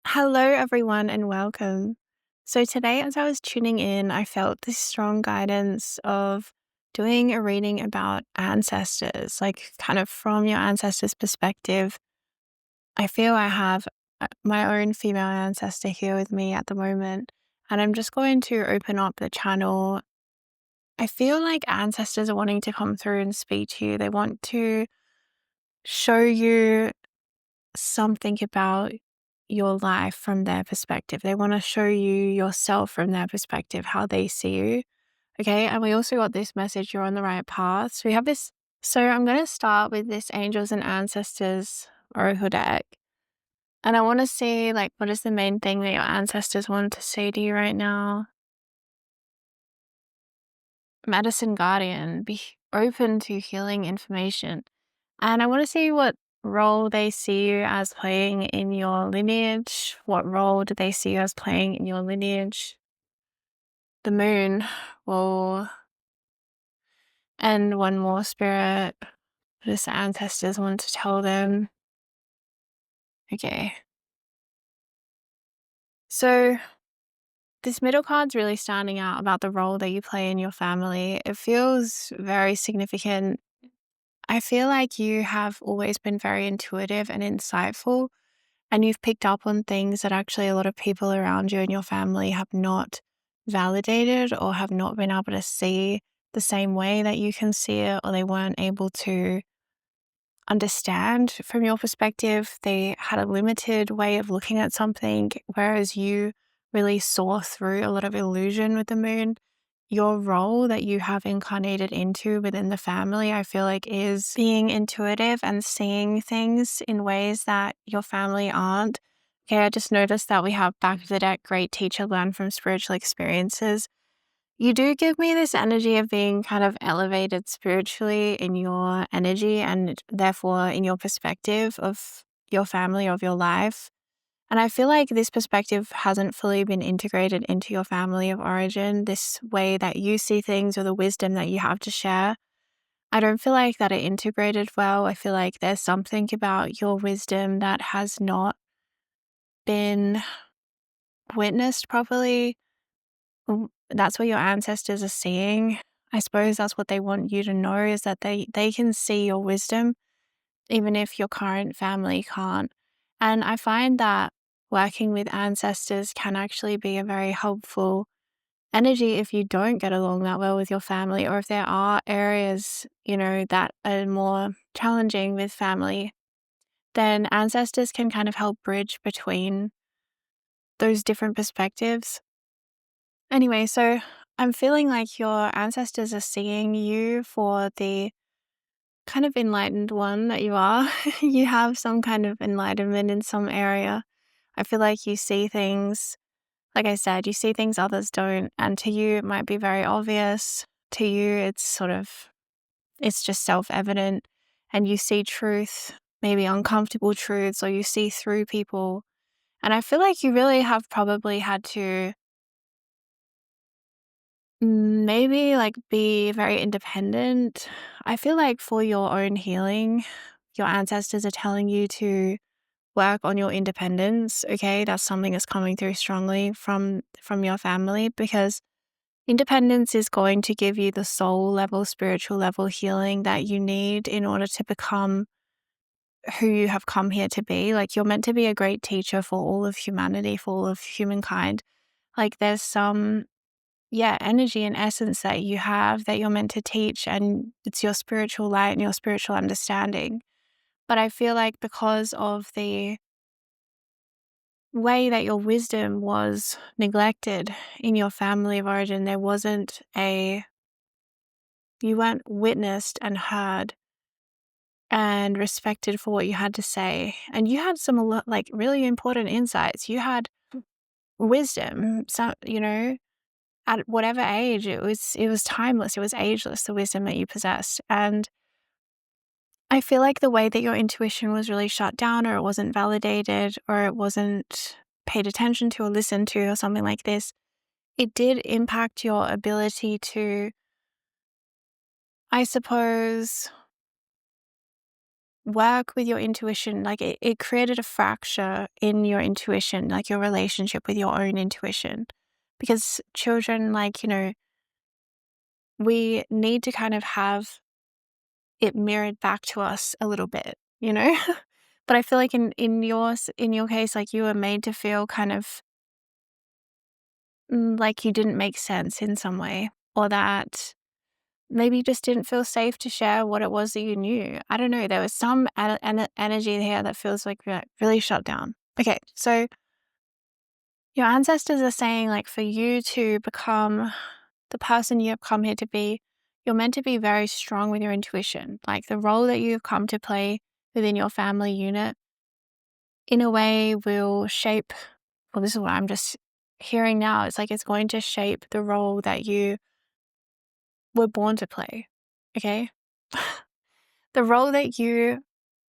Hello, everyone, and welcome. So, today, as I was tuning in, I felt this strong guidance of doing a reading about ancestors, like kind of from your ancestors' perspective. I feel I have my own female ancestor here with me at the moment, and I'm just going to open up the channel. I feel like ancestors are wanting to come through and speak to you. They want to show you something about your life from their perspective. They want to show you yourself from their perspective, how they see you. Okay. And we also got this message, you're on the right path. So we have this. So I'm going to start with this Angels and Ancestors Oracle deck. And I want to see, like, what is the main thing that your ancestors want to say to you right now? Medicine Guardian, be open to healing information. And I want to see what role they see you as playing in your lineage. What role do they see you as playing in your lineage? The moon will, and one more spirit. Just ancestors want to tell them. Okay. So this middle card's really standing out about the role that you play in your family. It feels very significant. I feel like you have always been very intuitive and insightful. And you've picked up on things that actually a lot of people around you and your family have not validated or have not been able to see the same way that you can see it, or they weren't able to understand from your perspective. They had a limited way of looking at something, whereas you really saw through a lot of illusion with the moon. Your role that you have incarnated into within the family, I feel like, is being intuitive and seeing things in ways that your family aren't. Okay, I just noticed that we have back of the deck, great teacher, learn from spiritual experiences. You do give me this energy of being kind of elevated spiritually in your energy and therefore in your perspective of your family, of your life. And I feel like this perspective hasn't fully been integrated into your family of origin, this way that you see things or the wisdom that you have to share. I don't feel like that it integrated well. I feel like there's something about your wisdom that has not been witnessed properly. That's what your ancestors are seeing. I suppose that's what they want you to know, is that they can see your wisdom, even if your current family can't. And I find that working with ancestors can actually be a very helpful energy if you don't get along that well with your family, or if there are areas, that are more challenging with family, then ancestors can kind of help bridge between those different perspectives. Anyway, so I'm feeling like your ancestors are seeing you for the kind of enlightened one that you are. You have some kind of enlightenment in some area. I feel like you see things, like I said, you see things others don't. And to you, it might be very obvious. To you, it's just self-evident. And you see truth, maybe uncomfortable truths, or you see through people. And I feel like you really have probably had to maybe like be very independent. I feel like for your own healing, your ancestors are telling you to work on your independence. Okay, that's something that's coming through strongly from your family, because independence is going to give you the soul level, spiritual level healing that you need in order to become who you have come here to be. Like, you're meant to be a great teacher for all of humanity, for all of humankind. Like, there's some energy and essence that you have that you're meant to teach, and it's your spiritual light and your spiritual understanding. But I feel like because of the way that your wisdom was neglected in your family of origin, you weren't witnessed and heard and respected for what you had to say. And you had some like really important insights. You had wisdom, at whatever age. It was timeless, it was ageless, the wisdom that you possessed. And I feel like the way that your intuition was really shut down, or it wasn't validated, or it wasn't paid attention to or listened to, or something like this, it did impact your ability to, I suppose, work with your intuition. Like it created a fracture in your intuition, like your relationship with your own intuition. Because children, like, we need to kind of have it mirrored back to us a little bit, you know? But I feel like in your case, like you were made to feel kind of like you didn't make sense in some way, or that maybe you just didn't feel safe to share what it was that you knew. I don't know. There was some energy here that feels like really shut down. Okay, so your ancestors are saying, like, for you to become the person you have come here to be, you're meant to be very strong with your intuition. Like the role that you've come to play within your family unit, in a way, will shape. Well, this is what I'm just hearing now. It's like it's going to shape the role that you were born to play. Okay? The role that you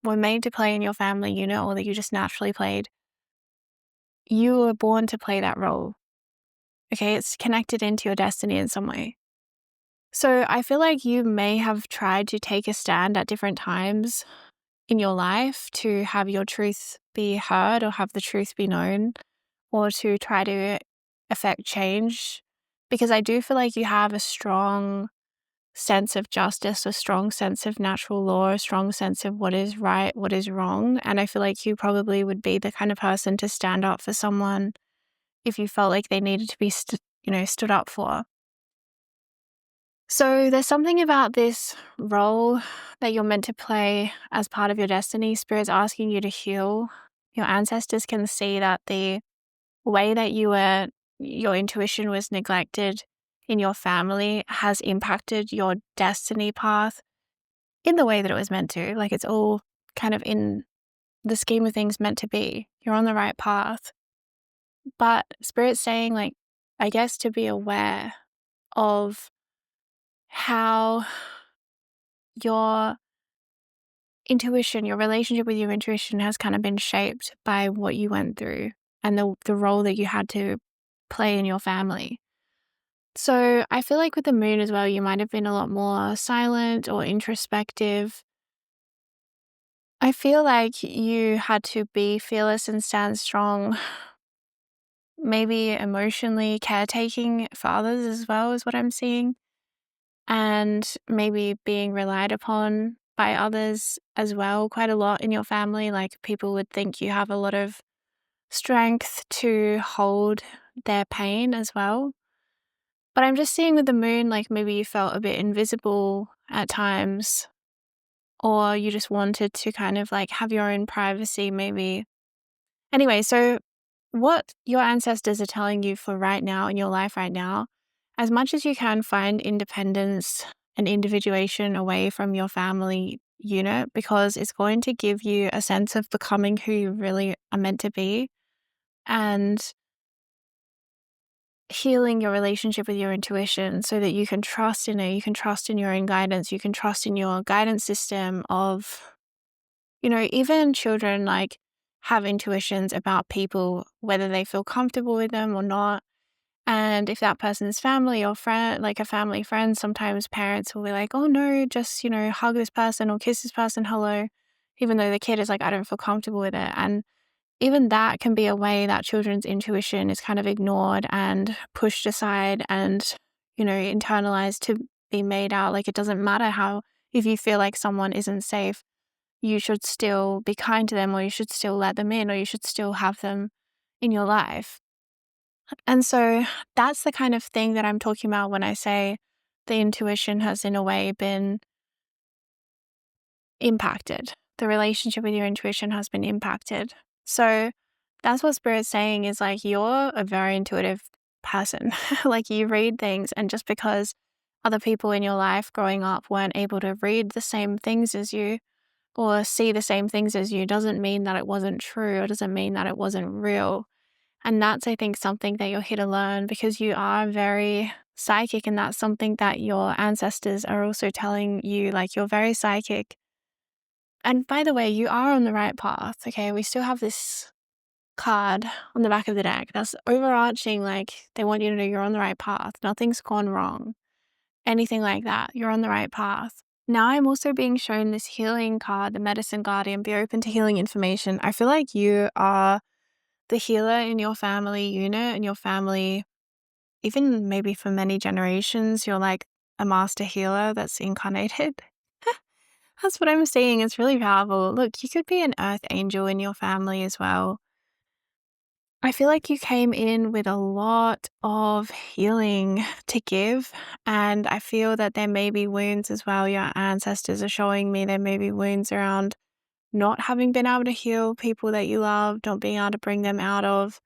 were made to play in your family unit, or that you just naturally played, you were born to play that role. Okay? It's connected into your destiny in some way. So I feel like you may have tried to take a stand at different times in your life to have your truth be heard, or have the truth be known, or to try to affect change. Because I do feel like you have a strong sense of justice, a strong sense of natural law, a strong sense of what is right, what is wrong. And I feel like you probably would be the kind of person to stand up for someone if you felt like they needed to be stood up for. So there's something about this role that you're meant to play as part of your destiny. Spirit's asking you to heal. Your ancestors can see that the way that your intuition was neglected in your family has impacted your destiny path in the way that it was meant to. Like, it's all kind of in the scheme of things meant to be. You're on the right path. But Spirit's saying, like, I guess to be aware of how your intuition, your relationship with your intuition has kind of been shaped by what you went through and the role that you had to play in your family. So I feel like with the moon as well, you might have been a lot more silent or introspective. I feel like you had to be fearless and stand strong, maybe emotionally caretaking for others as well, is what I'm seeing. And maybe being relied upon by others as well quite a lot in your family. Like, people would think you have a lot of strength to hold their pain as well. But I'm just seeing with the moon, like, maybe you felt a bit invisible at times, or you just wanted to kind of like have your own privacy maybe. Anyway, so what your ancestors are telling you for right now in your life right now, as much as you can, find independence and individuation away from your family unit, because it's going to give you a sense of becoming who you really are meant to be, and healing your relationship with your intuition so that you can trust in it, you can trust in your own guidance, you can trust in your guidance system of, even children, like, have intuitions about people, whether they feel comfortable with them or not. And if that person's family or friend, like a family friend, sometimes parents will be like, oh no, just, hug this person or kiss this person hello, even though the kid is like, I don't feel comfortable with it. And even that can be a way that children's intuition is kind of ignored and pushed aside and, internalized to be made out. Like, it doesn't matter how, if you feel like someone isn't safe, you should still be kind to them, or you should still let them in, or you should still have them in your life. And so that's the kind of thing that I'm talking about when I say the intuition has in a way been impacted. The relationship with your intuition has been impacted. So that's what Spirit's saying, is like, you're a very intuitive person. Like, you read things, and just because other people in your life growing up weren't able to read the same things as you or see the same things as you doesn't mean that it wasn't true, or doesn't mean that it wasn't real. And that's, I think, something that you're here to learn, because you are very psychic, and that's something that your ancestors are also telling you. Like, you're very psychic. And by the way, you are on the right path, okay? We still have this card on the back of the deck that's overarching, like, they want you to know you're on the right path. Nothing's gone wrong. Anything like that. You're on the right path. Now I'm also being shown this healing card, the medicine guardian, be open to healing information. I feel like you are the healer in your family unit, and your family, even maybe for many generations, you're like a master healer that's incarnated. That's what I'm seeing. It's really powerful. Look, you could be an earth angel in your family as well. I feel like you came in with a lot of healing to give, and I feel that there may be wounds as well. Your ancestors are showing me there may be wounds around not having been able to heal people that you love, not being able to bring them out of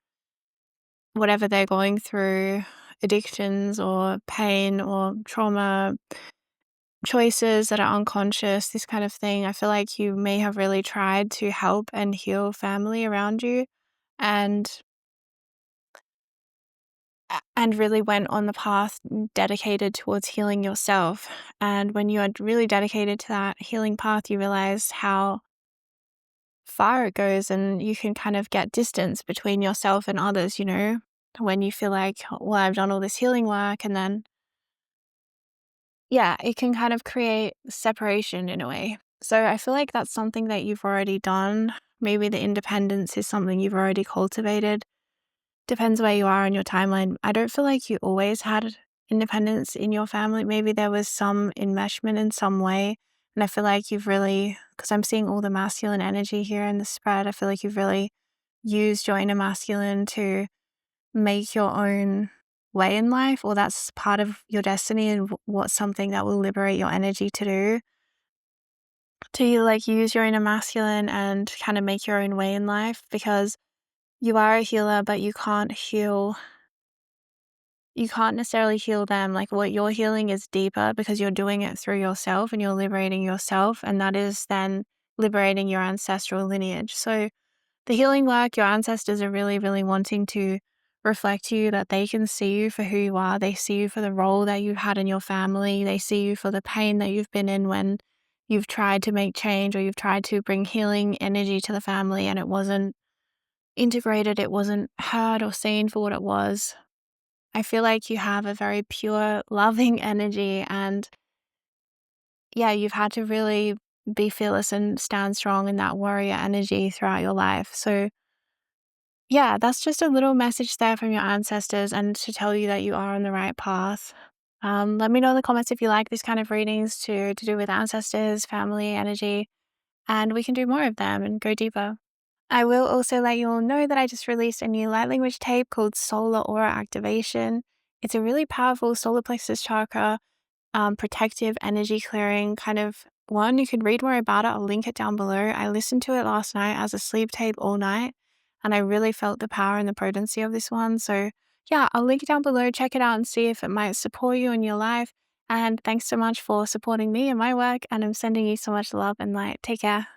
whatever they're going through, addictions or pain or trauma, choices that are unconscious, this kind of thing. I feel like you may have really tried to help and heal family around you, and and really went on the path dedicated towards healing yourself. And when you are really dedicated to that healing path, you realize how far it goes, and you can kind of get distance between yourself and others, when you feel like, well, I've done all this healing work, and then, yeah, it can kind of create separation in a way. So I feel like that's something that you've already done. Maybe the independence is something you've already cultivated. Depends where you are in your timeline. I don't feel like you always had independence in your family. Maybe there was some enmeshment in some way. And I feel like you've really, because I'm seeing all the masculine energy here in the spread, I feel like you've really used your inner masculine to make your own way in life, or that's part of your destiny, and what's something that will liberate your energy to do. To like use your inner masculine and kind of make your own way in life, because you are a healer, but you can't necessarily heal them. Like, what you're healing is deeper because you're doing it through yourself and you're liberating yourself. And that is then liberating your ancestral lineage. So the healing work, your ancestors are really, really wanting to reflect to you that they can see you for who you are. They see you for the role that you've had in your family. They see you for the pain that you've been in when you've tried to make change, or you've tried to bring healing energy to the family and it wasn't integrated, it wasn't heard or seen for what it was. I feel like you have a very pure, loving energy, and yeah, you've had to really be fearless and stand strong in that warrior energy throughout your life. So yeah, that's just a little message there from your ancestors, and to tell you that you are on the right path. Let me know in the comments if you like these kind of readings to do with ancestors, family, energy, and we can do more of them and go deeper. I will also let you all know that I just released a new light language tape called Solar Aura Activation. It's a really powerful solar plexus chakra, protective energy clearing kind of one. You can read more about it. I'll link it down below. I listened to it last night as a sleep tape all night, and I really felt the power and the potency of this one. So yeah, I'll link it down below. Check it out and see if it might support you in your life. And thanks so much for supporting me and my work. And I'm sending you so much love and light. Take care.